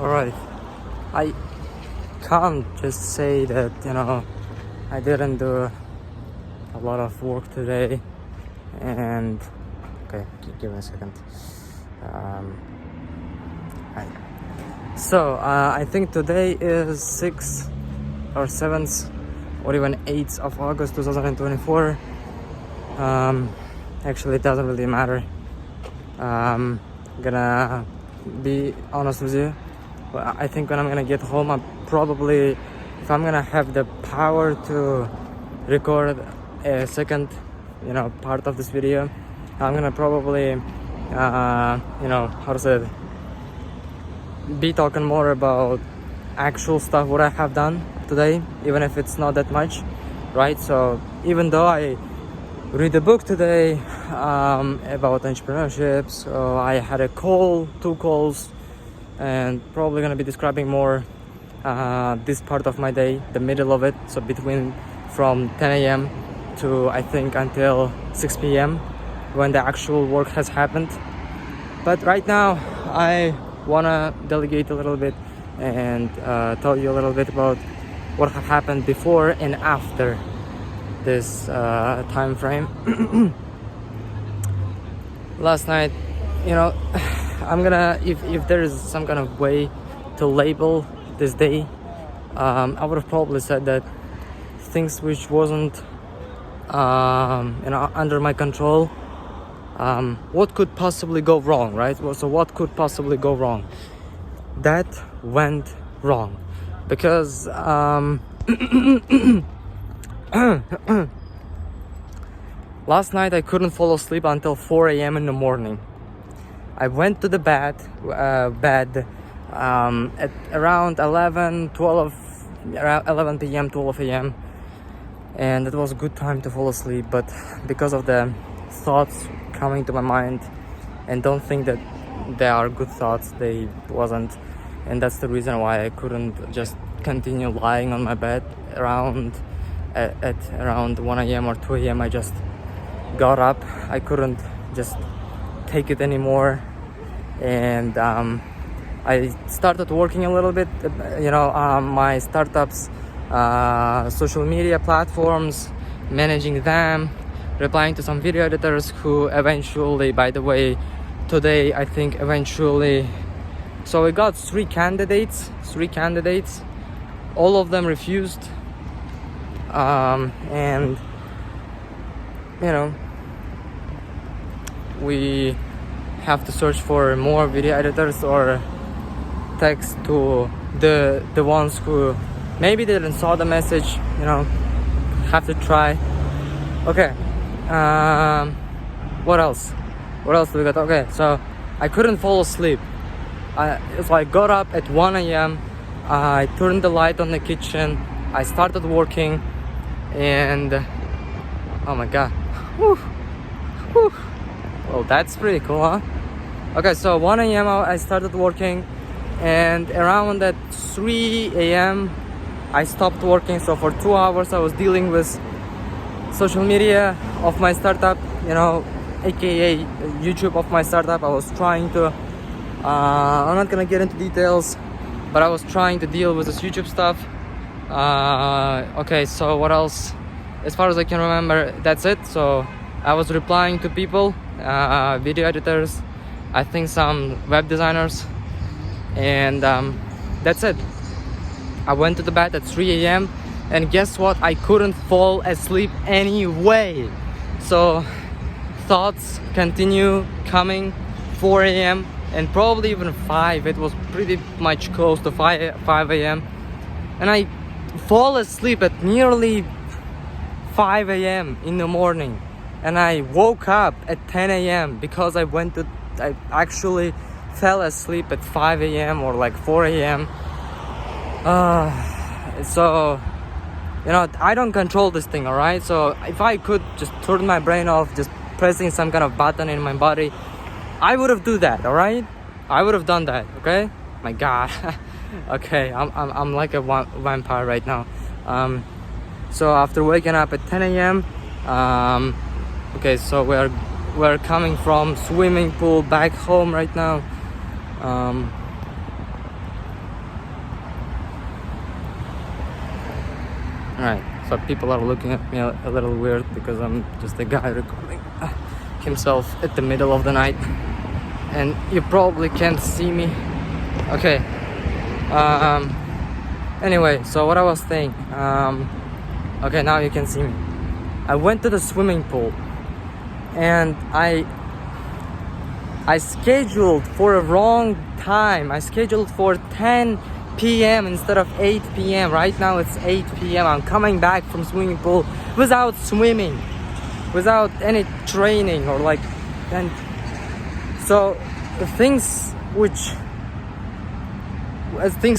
Alright, I can't just say that, I didn't do a lot of work today. And okay, give me a second. Hi. So I think today is 6th or 7th or even 8th of August 2024. Actually, it doesn't really matter. Gonna be honest with you. Well, I think when I'm gonna get home, if I'm gonna have the power to record a second, part of this video, I'm gonna probably, be talking more about actual stuff, what I have done today, even if it's not that much, right? So even though I read a book today about entrepreneurship, so I had two calls, and probably gonna be describing more this part of my day, the middle of it, so from 10 a.m. to I think until 6 p.m. when the actual work has happened. But right now I wanna delegate a little bit and tell you a little bit about what have happened before and after this time frame. Last night, I'm gonna, if there is some kind of way to label this day, I would have probably said that things which wasn't under my control, what could possibly go wrong, right? So what could possibly go wrong? That went wrong because last night I couldn't fall asleep until 4 a.m. in the morning. I went to the bed at around 11 p.m, 12 a.m. and it was a good time to fall asleep, but because of the thoughts coming to my mind, and don't think that they are good thoughts, they wasn't, and that's the reason why I couldn't just continue lying on my bed at around 1 a.m. or 2 a.m. I just got up. I couldn't just take it anymore, and I started working a little bit, my startups, social media platforms, managing them, replying to some video editors who eventually, by the way, today I think so we got three candidates, all of them refused, and we have to search for more video editors or text to the ones who maybe didn't saw the message, have to try. Okay, what else do we got? Okay, so I couldn't fall asleep. So I got up at 1 a.m. I turned the light on the kitchen, I started working, and oh my god, whew. Well, that's pretty cool, huh? Okay, so 1 a.m. I started working, and around at 3 a.m. I stopped working. So for 2 hours I was dealing with social media of my startup, aka YouTube of my startup. I was trying to, I'm not gonna get into details, but I was trying to deal with this YouTube stuff. Okay, so what else? As far as I can remember, that's it. So I was replying to people, video editors, I think some web designers, and that's it. I went to the bed at 3 a.m. and guess what? I couldn't fall asleep anyway. So thoughts continue coming, 4 a.m. and probably even 5. It was pretty much close to 5 a.m. and I fall asleep at nearly 5 a.m. in the morning, and I woke up at 10 a.m. because I actually fell asleep at 5 a.m. or like 4 a.m. So I don't control this thing, all right? So if I could just turn my brain off, just pressing some kind of button in my body, I would have do that, all right? I would have done that, okay? My god. Okay, I'm like a vampire right now. So after waking up at 10 a.m. Okay, so we're coming from swimming pool back home right now. Right, so people are looking at me a little weird because I'm just a guy recording himself at the middle of the night, and you probably can't see me. Okay. Anyway, so what I was saying. Okay, now you can see me. I went to the swimming pool, and I scheduled for a wrong time. I scheduled for 10 p.m. instead of 8 p.m. Right now it's 8 p.m. I'm coming back from swimming pool without swimming, without any training or like, and so the things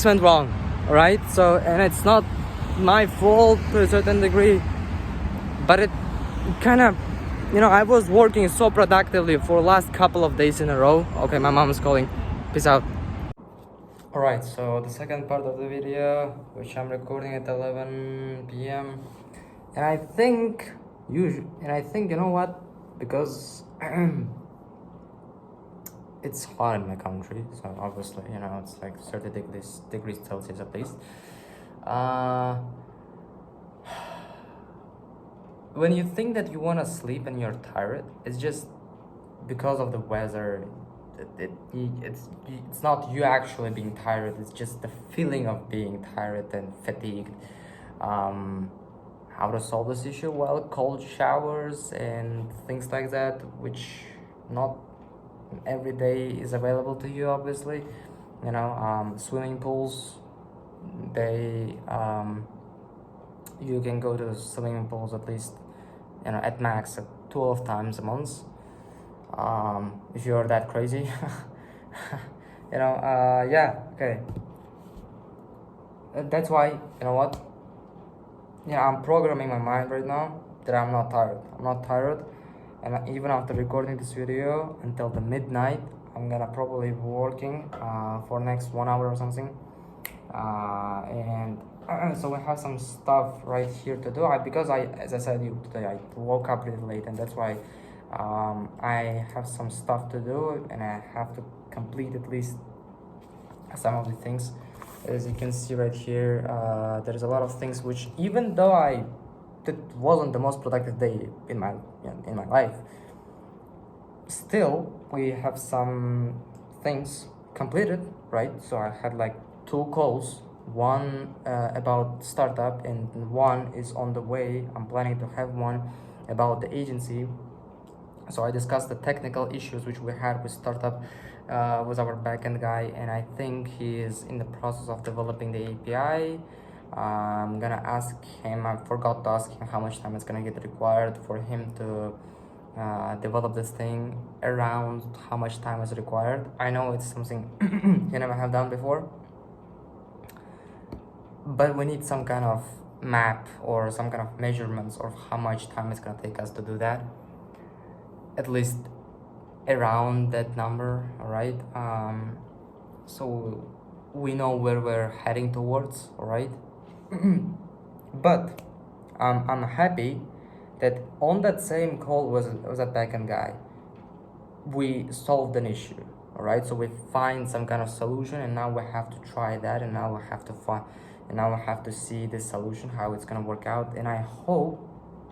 went wrong, right? So, and it's not my fault to a certain degree, but it kind of, I was working so productively for the last couple of days in a row. Okay, my mom is calling. Peace out. Alright, so the second part of the video, which I'm recording at 11 p.m. And I think, you know what? Because it's hot in my country, so obviously, it's like 30 degrees Celsius at least. When you think that you want to sleep and you're tired, it's just because of the weather. It's not you actually being tired, it's just the feeling of being tired and fatigued. How to solve this issue? Well, cold showers and things like that, which not every day is available to you, obviously. Swimming pools, they you can go to swimming pools at least, at max 12 times a month, if you're that crazy. Yeah, okay. That's why, I'm programming my mind right now that I'm not tired. And even after recording this video until the midnight, I'm gonna probably be working for next 1 hour or something. And so we have some stuff right here to do. Because as I said today, I woke up really late, and that's why I have some stuff to do, and I have to complete at least some of the things. As you can see right here, there's a lot of things which, even though it wasn't the most productive day in my life, still we have some things completed, right? So I had like 2 calls, one about startup and one is on the way. I'm planning to have one about the agency. So I discussed the technical issues which we had with startup with our backend guy, and I think he is in the process of developing the API. I'm gonna ask him, I forgot to ask him how much time it's gonna get required for him to develop this thing, around how much time is required. I know it's something he never have done before, but we need some kind of map or some kind of measurements of how much time it's gonna take us to do that, at least around that number. All right, so we know where we're heading towards. All right. But I'm happy that on that same call was a backend guy, we solved an issue. All right, so we find some kind of solution, and now we have to try that, and now we have to see this solution, how it's gonna work out. And I hope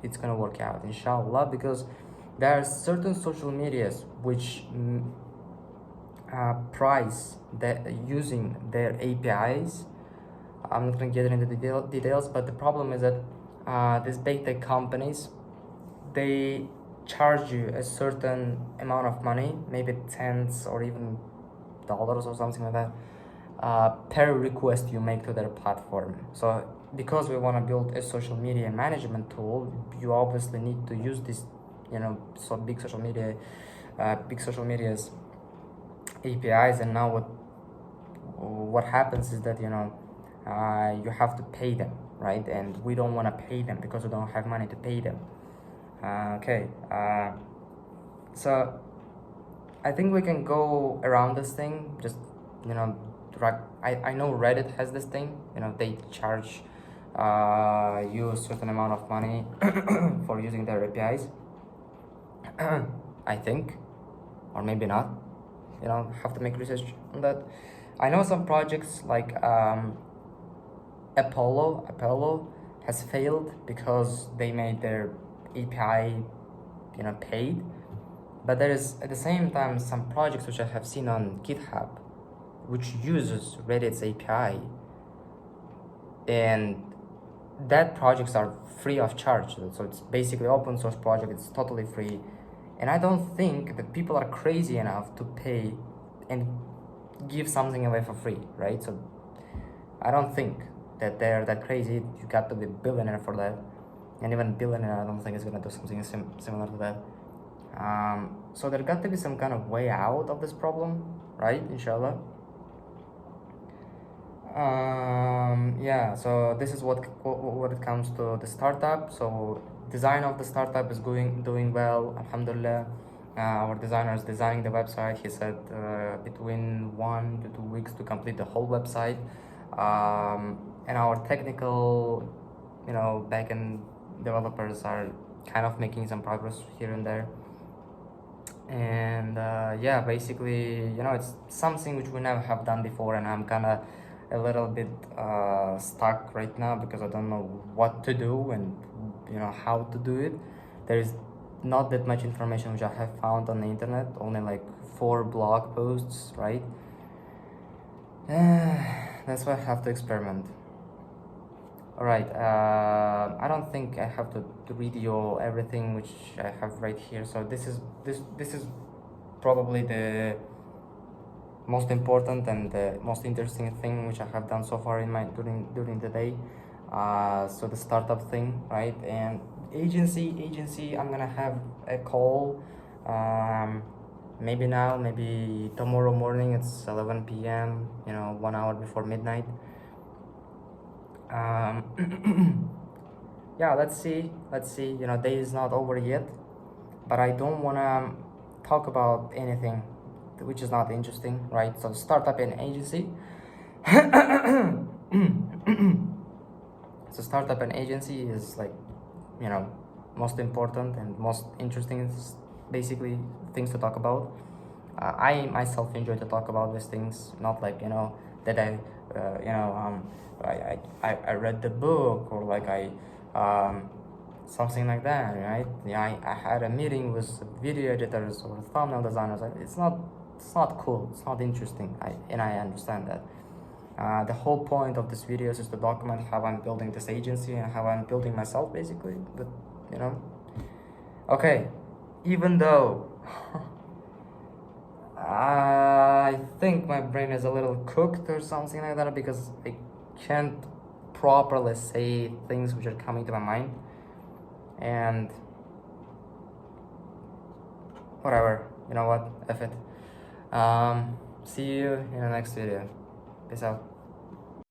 it's gonna work out, inshallah, because there are certain social medias which price that using their APIs. I'm not gonna get into the details, but the problem is that these big tech companies, they charge you a certain amount of money, maybe cents or even dollars or something like that, per request you make to their platform. So because we want to build a social media management tool, you obviously need to use this, so big social media's APIs. And now what happens is that you have to pay them, right? And we don't want to pay them because we don't have money to pay them. So I think we can go around this thing. Just I know Reddit has this thing. They charge you a certain amount of money for using their APIs. I think, or maybe not. Have to make research on that. I know some projects like Apollo has failed because they made their API, paid. But there is at the same time some projects which I have seen on GitHub which uses Reddit's API, and that projects are free of charge. So it's basically open source project, it's totally free. And I don't think that people are crazy enough to pay and give something away for free, right? So I don't think that they're that crazy. You got to be a billionaire for that. And even billionaire, I don't think is gonna do something similar to that. So there got to be some kind of way out of this problem, right? Inshallah. Yeah, so this is what it comes to the startup. So design of the startup is doing well, alhamdulillah. Our designer is designing the website. He said between 1 to 2 weeks to complete the whole website. And our technical, backend developers are kind of making some progress here and there. And yeah, basically, it's something which we never have done before, and I'm kind of a little bit stuck right now because I don't know what to do and how to do it. There is not that much information which I have found on the internet, only like 4 blog posts, right? That's why I have to experiment. All right, I don't think I have to read you everything which I have right here. So this is probably the most important and the most interesting thing which I have done so far in my during the day. So the startup thing, right? And agency, I'm gonna have a call. Maybe now, maybe tomorrow morning. It's 11 p.m. 1 hour before midnight. Yeah, let's see. Day is not over yet, but I don't wanna talk about anything which is not interesting, right? So startup and agency. So startup and agency is like, most important and most interesting, basically things to talk about. I myself enjoy to talk about these things, not like that I read the book or like something like that, right? Yeah, I had a meeting with video editors or thumbnail designers. It's not cool, it's not interesting. I understand that. The whole point of this videos is to document how I'm building this agency and how I'm building myself, basically. But okay, even though I think my brain is a little cooked or something like that because I can't properly say things which are coming to my mind, and whatever, what, F it. See you in the next video. Peace out.